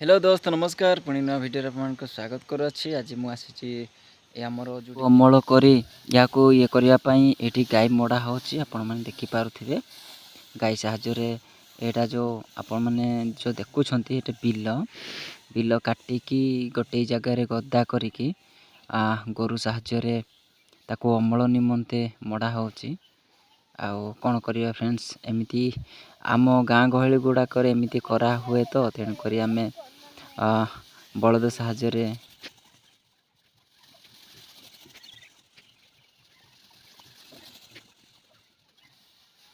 Hello दोस्त नमस्कार पुणी नुआ भिडियो आपको स्वागत करुच्ची। आज मुझे आमर जो अमल कर ये करने ये गाय मड़ा हो देखिपे गाय साहाଯ୍य यहाँ जो आपण मैंने जो देखुं बिल बिल काटिकी गोटे जगार गदा करिकी गोरु साहाଯ୍य अमल निमंते मड़ा हो कौन करवा फ्रेंड्स एमती आम गाँ गहली गुड़ाक एमती करा हुए तो तेणुक आम बलद साहाଯ୍य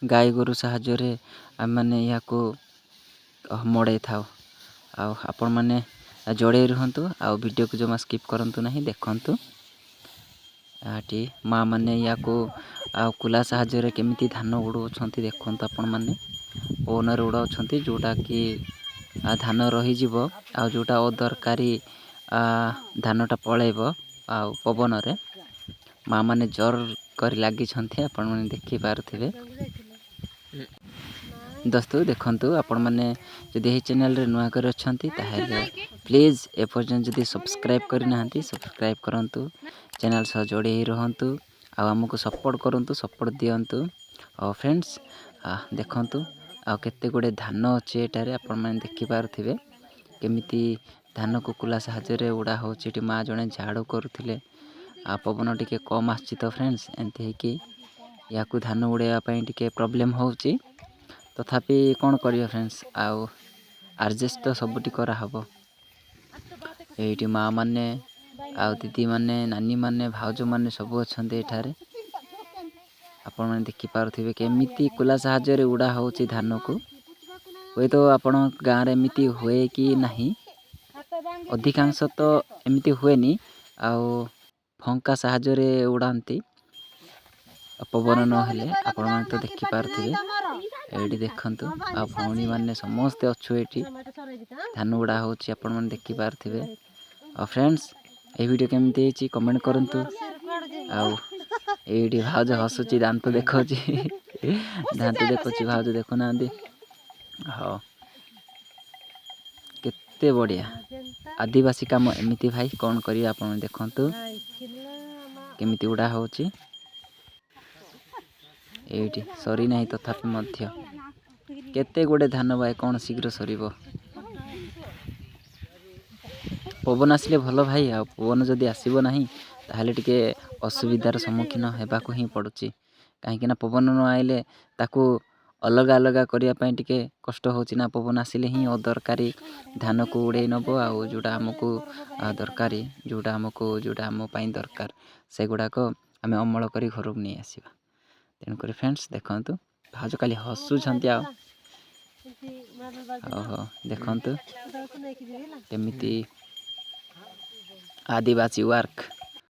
गाय गोरु साहाଯ୍य आम मैंने यहाँ मड़े था आपण मैंने जोड़े रुहतु वीडियो को जमा स्किप करंतु नहीं देखंतु। ये माँ मैंने यहाँ कुला साहाଯ୍य केमिति धान उड़ाऊँ देखते आपण मैंने ओनर उड़ाऊँ जोटा कि धान रही जोटा अदरकारी धानटा पलैब पवन रे माँ मैंने जोर कर लगी आपण मैंने देखी पारे दोस्तों देखंतु आपण मैंने जदि यही चैनल रे नुआ कर प्लीज एपर्यंत जदि सब्सक्राइब करना सब्सक्राइब करंतु चैनल सह जोड़े ही रहंतु आमको सपोर्ट करंतु सपोर्ट दियंतु। और फ्रेंड्स देखंतु केते गुडे धान अच्छे एटारे आपण मैंने देखि पारुथिबे केमिति धान को कुला साहाଯ୍य उड़ा होची माँ जड़े झाड़ू करुथिले पवन टिके कम आछि तो फ्रेंड्स एंती कि या धान उड़ाइवाई टिके प्रॉब्लम होची तथापि कौन करियो फ्रेंड्स एडजस्ट तो सबुटी करा हबो। एठी माँ माने दीदी माने नानी माने भाउज माने सब अच्छे एठारे आपण मैंने देखि पारुथिबे केमिति कुला साहाଯ୍य उड़ा होची धान को हुए तो आपण गाँव एमती हुए कि नहीं अधिकांश तो एमती हुएनी फंका साहाଯ୍य उड़ाती पवन नहेले आपण मैंने तो देखि पारुथिबे एठी देखंतु भौणी माने समस्ते अच्छु एठी धान उड़ा होची आपण मैंने देखि पारुथिबे। और फ्रेंड्स ए वीडियो केमती हेची कमेंट करंतु एठी भाउज हसुची दांत देखौची दांत देखौची भाउज देखु नांदी हाँ केते बढ़िया आदिवासी काम एमती भाई कौन करिया आपण देखंतु केमिति उड़ा होची एठी सरी नहीं तथापि मध्य केते गुडे धान भाई कौन शीघ्र सरीबो पवन आसिले भल भाई पवन जदि आसीबो नहीं ताहले टिके असुविधार सम्मुखीन हेबाकु ही पड़ुची कहीं पवन न आइले ताकू अलग अलग करने टिके कष्ट होची ना पवन आसिले ही अदरकारी धान को उड़े नब जोड़ा आमको दरकारी जोड़ा आमको जोड़ा आम दरकार से गुड़ाक आम अमल कर घर को नहीं आसवा। तेणुक फ्रेंड्स देखंतु भाज खाली हसुंट देखंतु केमिति आदिवासी वर्क